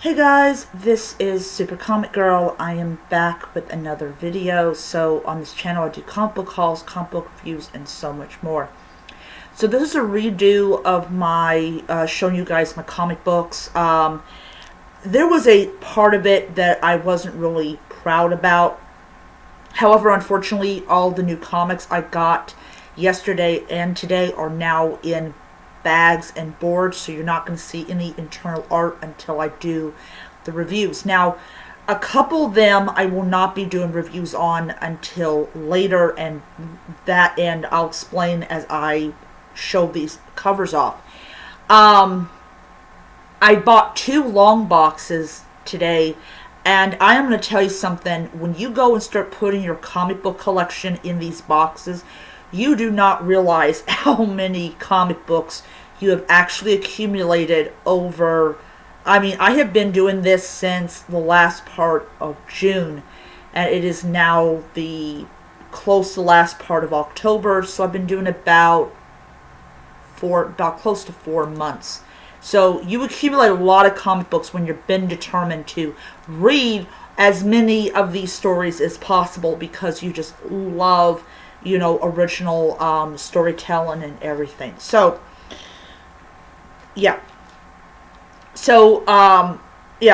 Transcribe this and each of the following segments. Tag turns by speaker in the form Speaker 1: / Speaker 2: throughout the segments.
Speaker 1: Hey guys, this is Super Comic Girl. I am back with another video. So on this channel I do comic book hauls, comic book reviews, and so much more. So this is a redo of my showing you guys my comic books. There was a part of it that I wasn't really proud about. However, unfortunately, all the new comics I got yesterday and today are now in bags and boards, so you're not going to see any internal art until I do the reviews. Now, a couple of them I will not be doing reviews on until later, and that end I'll explain as I show these covers off. I bought two long boxes today, and I am going to tell you something. When you go and start putting your comic book collection in these boxes, you do not realize how many comic books you have actually accumulated over. I mean, I have been doing this since the last part of June, and it is now the close to last part of October, so I've been doing about close to 4 months. So you accumulate a lot of comic books when you've been determined to read as many of these stories as possible because you just love, original storytelling and everything. So, yeah. So,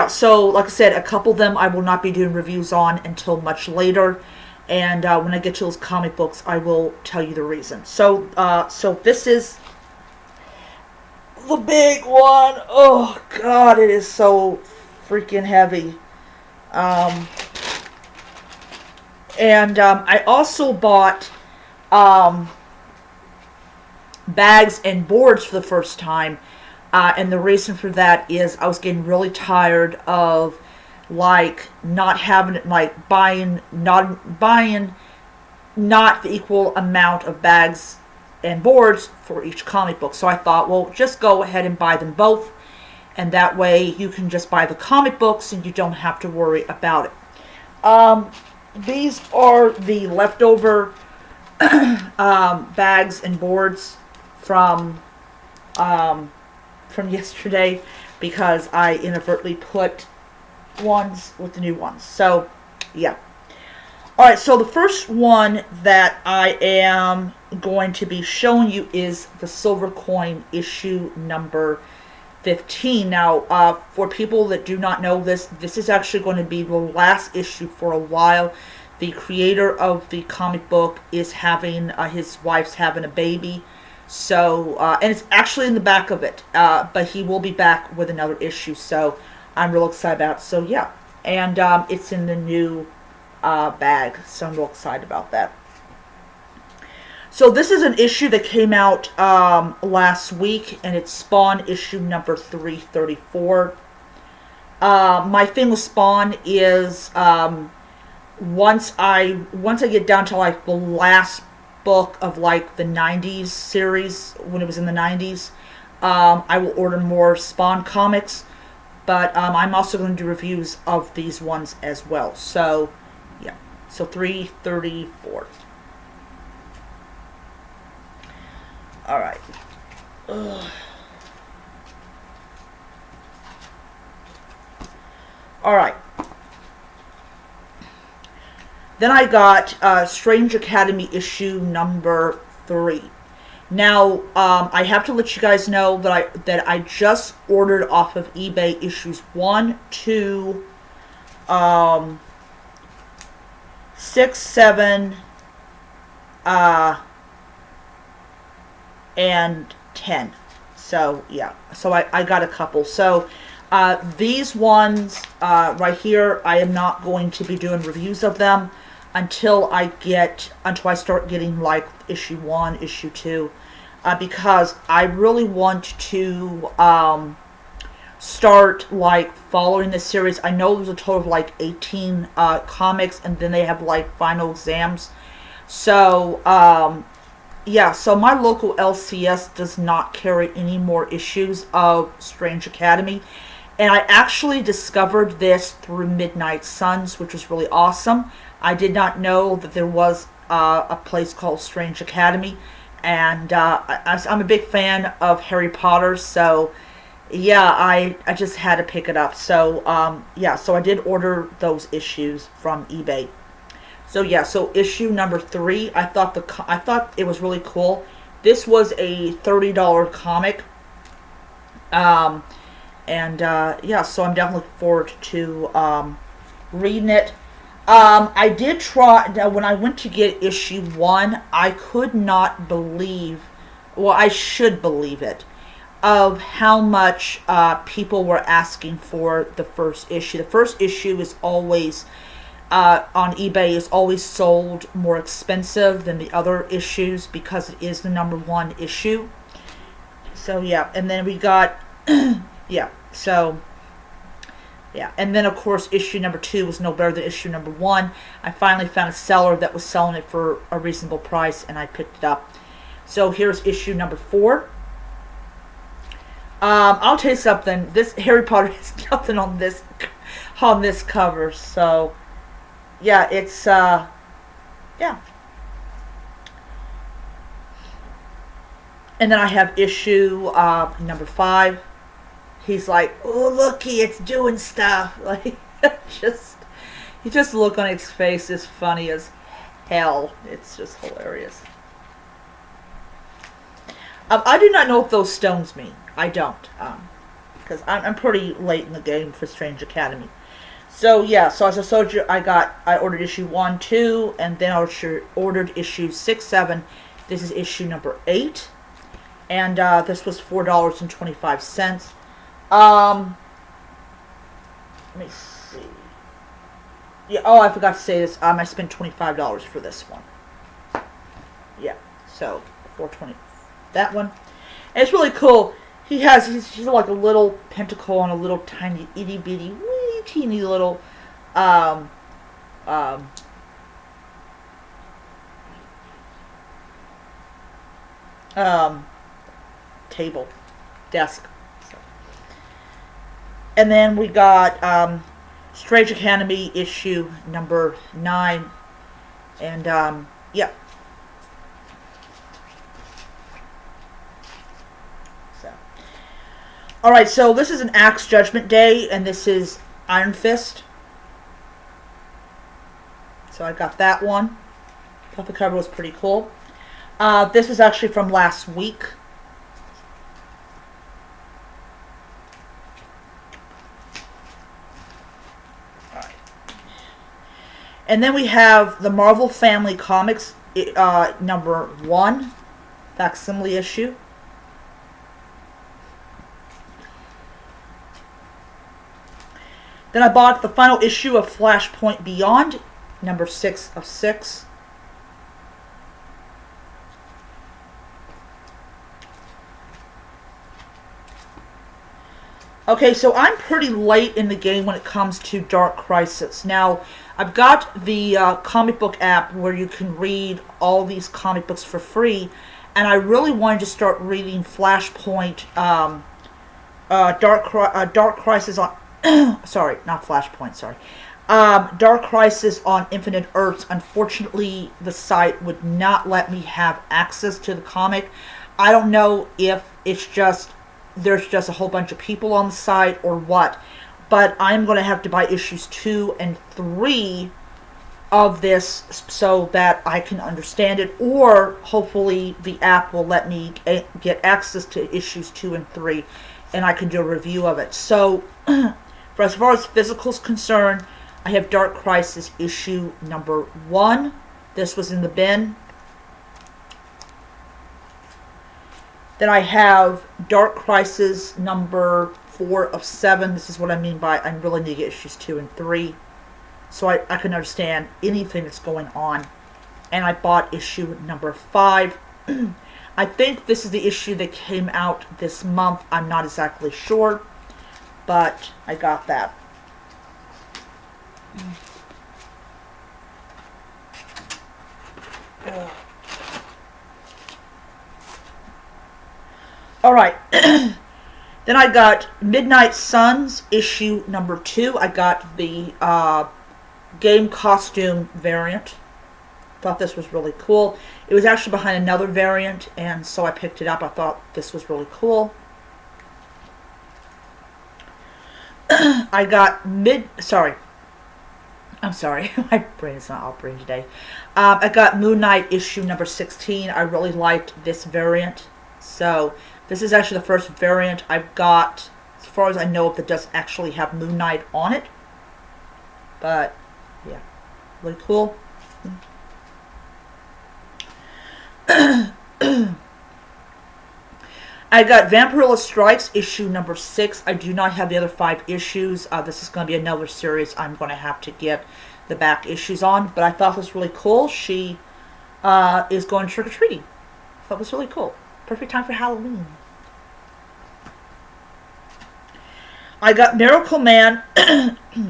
Speaker 1: so like I said, a couple of them I will not be doing reviews on until much later. And when I get to those comic books, I will tell you the reason. So this is the big one. Oh, God, it is so freaking heavy. I also bought bags and boards for the first time, and the reason for that is I was getting really tired of not having buying not the equal amount of bags and boards for each comic book. So I thought, well, just go ahead and buy them both, and that way you can just buy the comic books and you don't have to worry about it. These are the leftover bags and boards from yesterday because I inadvertently put ones with the new ones. So, yeah. Alright, so the first one that I am going to be showing you is the Silver Coin issue number 15. Now, for people that do not know this is actually going to be the last issue for a while. The creator of the comic book is having, his wife's having a baby. So, and it's actually in the back of it, but he will be back with another issue, so I'm real excited about it. So, yeah, and it's in the new bag, so I'm real excited about that. So this is an issue that came out last week, and it's Spawn issue number 334. My thing with Spawn is once I get down to the last book of the 90s series, when it was in the 90s, I will order more Spawn comics, but I'm also going to do reviews of these ones as well. So, yeah. So 334. Alright. Alright. Then I got Strange Academy issue number 3. Now, I have to let you guys know that I just ordered off of eBay issues 1, 2, 6, 7, and 10. So, yeah. So I got a couple. So, these ones right here, I am not going to be doing reviews of them until I start getting issue 1, issue 2, because I really want to start following the series. I know there's a total of 18 comics, and then they have final exams. So yeah, so my local LCS does not carry any more issues of Strange Academy. And I actually discovered this through Midnight Suns, which was really awesome. I did not know that there was a place called Strange Academy. And I'm a big fan of Harry Potter, so Yeah, I just had to pick it up. So yeah, so I did order those issues from eBay. So yeah, so issue number 3, I thought it was really cool. This was a $30 comic. Um, and yeah, so I'm definitely looking forward to reading it. I did try, now when I went to get issue 1, I could not believe, well, I should believe it, of how much people were asking for the first issue. The first issue is always, on eBay, is always sold more expensive than the other issues because it is the #1 issue. So yeah, and then we got, yeah, so yeah, and then of course issue number 2 was no better than issue number 1. I finally found a seller that was selling it for a reasonable price, and I picked it up. So here's issue number 4. I'll tell you something. This Harry Potter has nothing on this cover. So yeah, it's yeah. And then I have issue number 5. He's like, "Oh, looky, it's doing stuff." Like, just he just look on his face is funny as hell. It's just hilarious. I do not know what those stones mean. I don't, because I'm pretty late in the game for Strange Academy. So yeah, so as I told you, I ordered issue 1, 2, and then I ordered issue 6, 7. This is issue number 8, and this was $4.25. Let me see. Yeah. Oh, I forgot to say this. I spent $25 for this one. Yeah. So 420. That one. And it's really cool. He's like a little pentacle on a little tiny itty bitty wee teeny little um um um table desk. So. And then we got Strange Academy issue number 9, and yeah. So all right, so this is an Axe Judgment Day, and this is Iron Fist. So I got that one. Thought the cover was pretty cool. This was actually from last week. All right. And then we have the Marvel Family Comics number 1 facsimile issue. Then I bought the final issue of Flashpoint Beyond, number 6 of 6. Okay, so I'm pretty late in the game when it comes to Dark Crisis. Now, I've got the comic book app where you can read all these comic books for free, and I really wanted to start reading Flashpoint, Dark Crisis on, sorry, not Flashpoint, sorry. Dark Crisis on Infinite Earths. Unfortunately, the site would not let me have access to the comic. I don't know if it's just there's just a whole bunch of people on the site or what, but I'm going to have to buy issues 2 and 3 of this so that I can understand it, or hopefully the app will let me get access to issues 2 and 3 and I can do a review of it. So for as far as physical is concerned, I have Dark Crisis issue number 1. This was in the bin. Then I have Dark Crisis number 4 of 7. This is what I mean by I really need to get issues 2 and 3. So I can understand anything that's going on. And I bought issue number 5. I think this is the issue that came out this month. I'm not exactly sure. But I got that. Alright. Then I got Midnight Suns issue number 2. I got the game costume variant. Thought this was really cool. It was actually behind another variant, and so I picked it up. I thought this was really cool. I got I'm sorry, my brain is not operating today. I got Moon Knight issue number 16. I really liked this variant. So, this is actually the first variant I've got, as far as I know, that does actually have Moon Knight on it. But, yeah, really cool. I got Vampirella Strikes issue number 6. I do not have the other 5 issues. This is going to be another series I'm going to have to get the back issues on. But I thought this was really cool. She is going trick-or-treating. I thought it was really cool. Perfect time for Halloween. I got Miracle Man,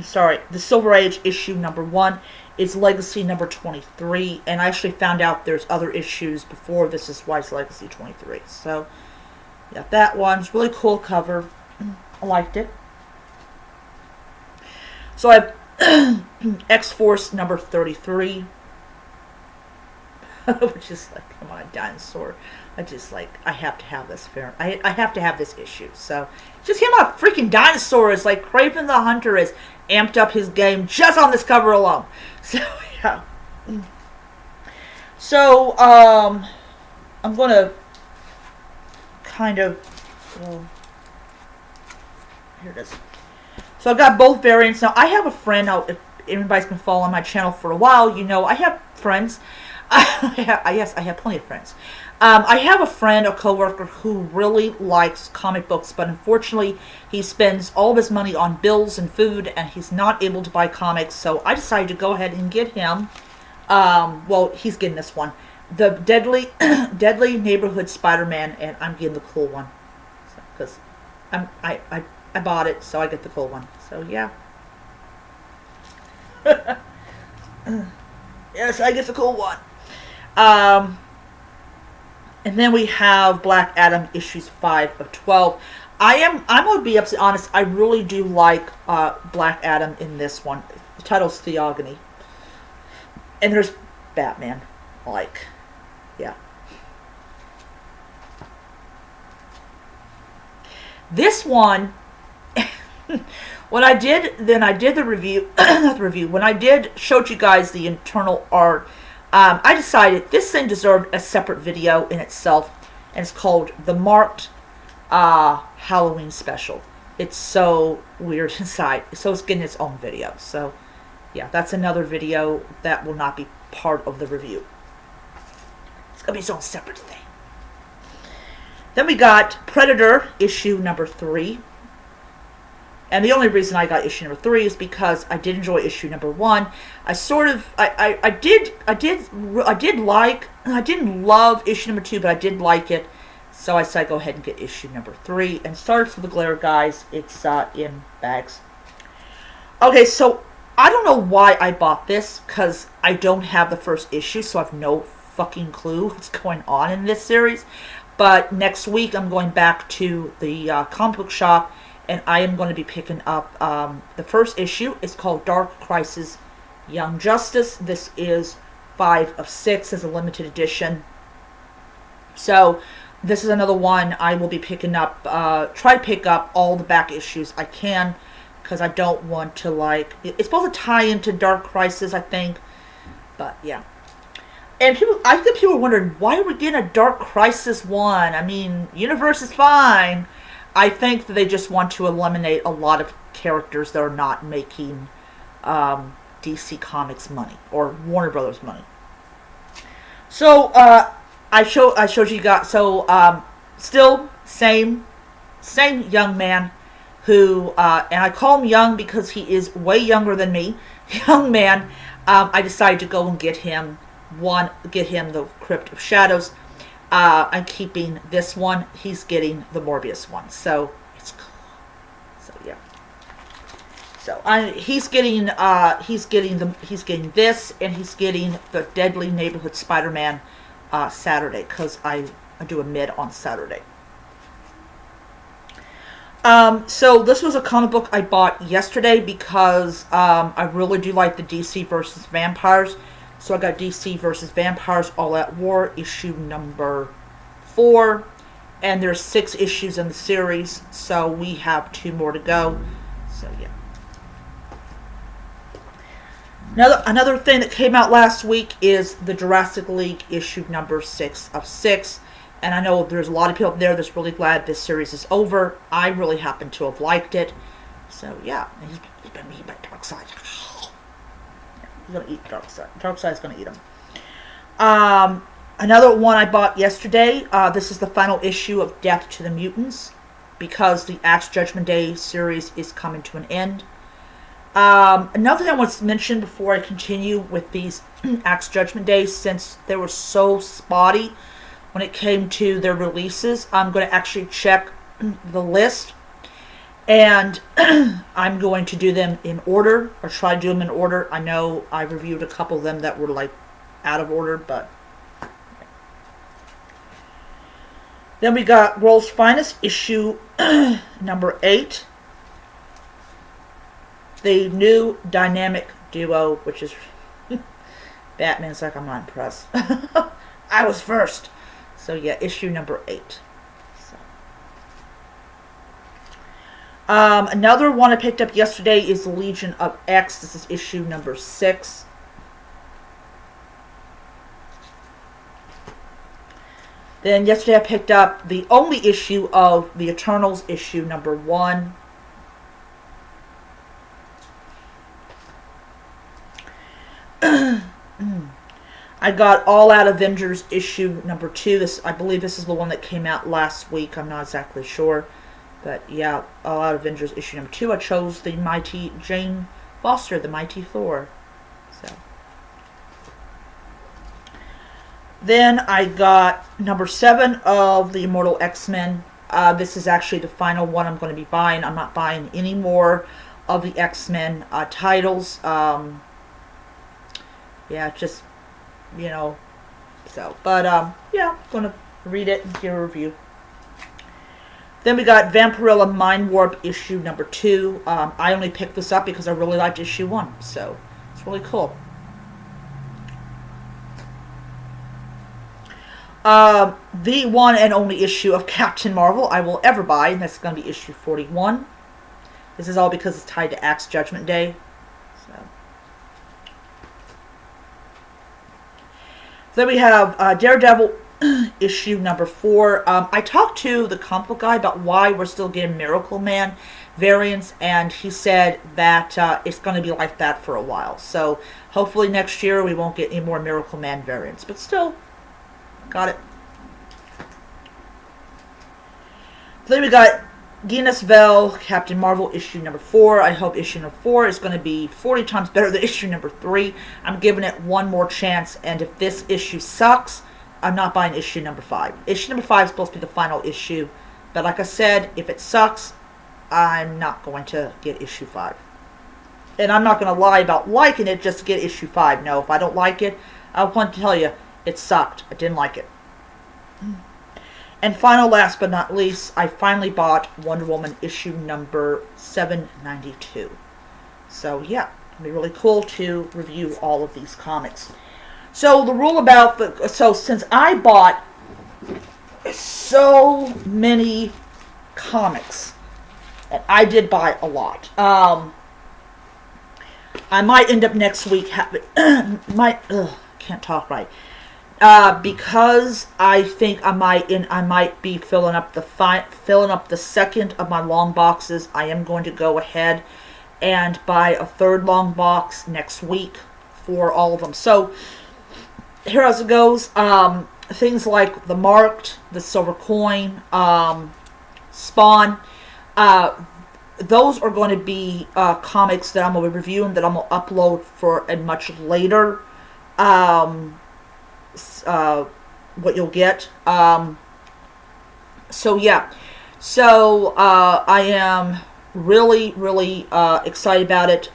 Speaker 1: sorry, The Silver Age issue number 1. It's Legacy number 23. And I actually found out there's other issues before this is why it's Legacy 23. So, yeah, that one's really cool cover. I liked it. So I have X-Force number 33. Which is like, come on, dinosaur. I have to have this fair. I have to have this issue. So, just him a freaking dinosaur is like Kraven the Hunter is amped up his game just on this cover alone. So, yeah. So, I'm going to kind of, here it is. So, I got both variants. Now, I have a friend, now, if anybody's been following my channel for a while, you know, I have friends. Yes, I have plenty of friends. I have a friend, a coworker, who really likes comic books, but unfortunately, he spends all of his money on bills and food, and he's not able to buy comics, so I decided to go ahead and get him, well, he's getting this one, the Deadly Neighborhood Spider-Man, and I'm getting the cool one, because I bought it, so I get the cool one, so yeah. Yes, I get the cool one. And then we have Black Adam issues 5 of 12. I'm going to be absolutely honest, I really do like Black Adam in this one. The title's Theogony. And there's Batman. Like, yeah. This one, when I did the review, not the review, when I showed you guys the internal art, I decided this thing deserved a separate video in itself, and it's called The Marked Halloween Special. It's so weird inside, so it's getting its own video. So, yeah, that's another video that will not be part of the review. It's going to be its own separate thing. Then we got Predator issue number 3. And the only reason I got issue number 3 is because I did enjoy issue number 1. I didn't love issue number 2, but I did like it. So I decided to go ahead and get issue number 3. And sorry for the glare, guys. It's in bags. Okay, so I don't know why I bought this, because I don't have the first issue, so I have no fucking clue what's going on in this series. But next week I'm going back to the comic book shop, and I am going to be picking up the first issue. It's called Dark Crisis Young Justice. This is 5 of 6 as a limited edition. So this is another one I will be picking up. Try to pick up all the back issues I can, because I don't want to, like, it's supposed to tie into Dark Crisis, I think. But yeah. And I think people are wondering, why are we getting a Dark Crisis one? I mean, universe is fine. I think that they just want to eliminate a lot of characters that are not making DC Comics money or Warner Brothers money. So I showed you guys. So still same young man who and I call him young because he is way younger than me. Young man. I decided to go and get him the Crypt of Shadows. I'm keeping this one. He's getting the Morbius one, so it's cool. So yeah. So he's getting this, and he's getting the Deadly Neighborhood Spider-Man Saturday, because I do a mid on Saturday. So this was a comic book I bought yesterday because I really do like the DC versus Vampires. So I got DC versus Vampires All Out War issue number 4. And there's 6 issues in the series, so we have 2 more to go. So yeah. Another thing that came out last week is the Jurassic League issue number 6 of 6. And I know there's a lot of people there that's really glad this series is over. I really happen to have liked it. So yeah, he's been eaten by Darkseid. He's gonna eat Darkseid. Darkseid's gonna eat him. Another one I bought yesterday. This is the final issue of Death to the Mutants, because the Axe Judgment Day series is coming to an end. Another thing I want to mention before I continue with these Axe Judgment Days, since they were so spotty when it came to their releases, I'm going to actually check the list, and I'm going to do them in order, or try to do them in order. I know I reviewed a couple of them that were like out of order, but then we got World's Finest issue number 8. The new dynamic duo, which is Batman's like, I'm not impressed. I was first. So yeah, issue number 8. So. Another one I picked up yesterday is Legion of X. This is issue number 6. Then yesterday I picked up the only issue of the Eternals, issue number 1. I got All Out Avengers issue number 2. I believe this is the one that came out last week. I'm not exactly sure. But yeah, All Out Avengers issue number 2. I chose the mighty Jane Foster, the mighty Thor. So. Then I got number 7 of the Immortal X-Men. This is actually the final one I'm going to be buying. I'm not buying any more of the X-Men titles. Yeah, just, you know, so. But, yeah, I'm going to read it and give a review. Then we got Vampirella Mind Warp issue number 2. I only picked this up because I really liked issue 1. So, it's really cool. The one and only issue of Captain Marvel I will ever buy, and that's going to be issue 41. This is all because it's tied to Axe Judgment Day. So. Then we have Daredevil issue number 4. I talked to the comic book guy about why we're still getting Miracle Man variants, and he said that it's going to be like that for a while. So hopefully next year we won't get any more Miracle Man variants, but still, got it. Then we got Guinness Vel, Captain Marvel issue number 4. I hope issue number 4 is going to be 40 times better than issue number 3. I'm giving it one more chance, and if this issue sucks, I'm not buying issue number 5. Issue number 5 is supposed to be the final issue, but like I said, if it sucks, I'm not going to get issue 5. And I'm not going to lie about liking it just to get issue 5. No, if I don't like it, I want to tell you, it sucked. I didn't like it. And final, last but not least, I finally bought Wonder Woman issue number 792. So yeah, it'll be really cool to review all of these comics. So the rule about since I bought so many comics, and I did buy a lot. I might end up next week having can't talk right. Because I think I might be filling up the second of my long boxes. I am going to go ahead and buy a third long box next week for all of them. So here as it goes, things like the Marked, the Silver Coin, Spawn, those are going to be comics that I'm going to be reviewing, that I'm going to upload for a much later what you'll get. So yeah, so I am really excited about it.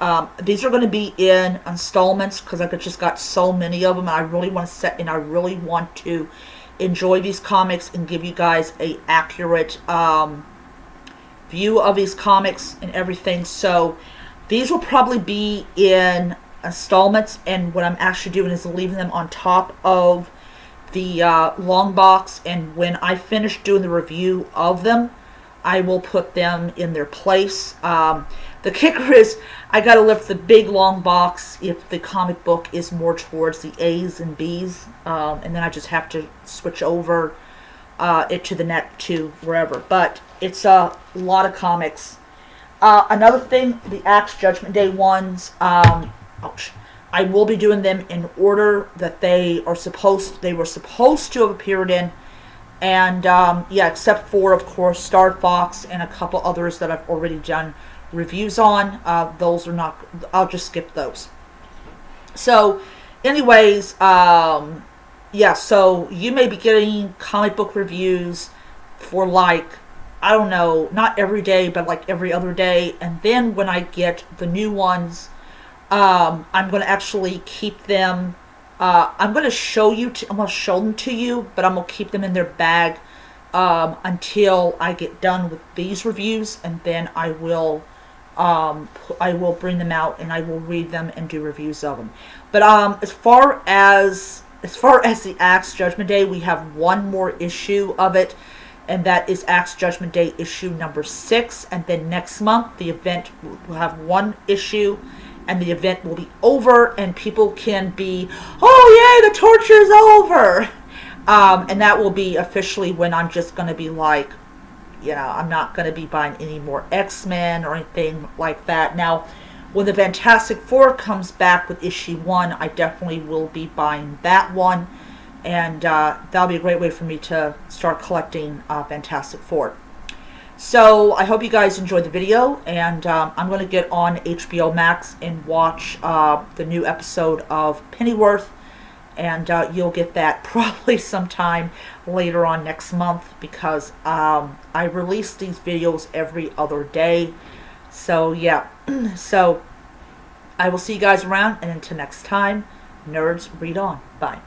Speaker 1: These are going to be in installments because I just got so many of them, and I really want to enjoy these comics and give you guys a accurate view of these comics and everything. So these will probably be in installments, and what I'm actually doing is leaving them on top of the long box, and when I finish doing the review of them, I will put them in their place. The kicker is I got to lift the big long box if the comic book is more towards the A's and B's, and then I just have to switch over it to the net to wherever. But it's a lot of comics. Another thing, the Axe Judgment Day ones. Ouch. I will be doing them in order that they were supposed to have appeared in. And yeah, except for, of course, Star Fox and a couple others that I've already done reviews on. Those are not, I'll just skip those. So, anyways, yeah, so you may be getting comic book reviews for like, I don't know, not every day, but like every other day. And then when I get the new ones, I'm going to actually keep them. I'm going to show them to you, but I'm going to keep them in their bag until I get done with these reviews, and then I will bring them out and I will read them and do reviews of them. But as far as the Axe Judgment Day, we have one more issue of it, and that is Axe Judgment Day issue number 6. And then next month, the event will have one issue, and the event will be over, and people can be, oh yay, the torture is over. And that will be officially when I'm just going to be like, you know, I'm not going to be buying any more X-Men or anything like that. Now, when the Fantastic Four comes back with issue 1, I definitely will be buying that one. And that'll be a great way for me to start collecting Fantastic Four. So I hope you guys enjoyed the video, and I'm going to get on HBO Max and watch the new episode of Pennyworth, and you'll get that probably sometime later on next month, because I release these videos every other day. So yeah, so I will see you guys around, and until next time, nerds, read on. Bye.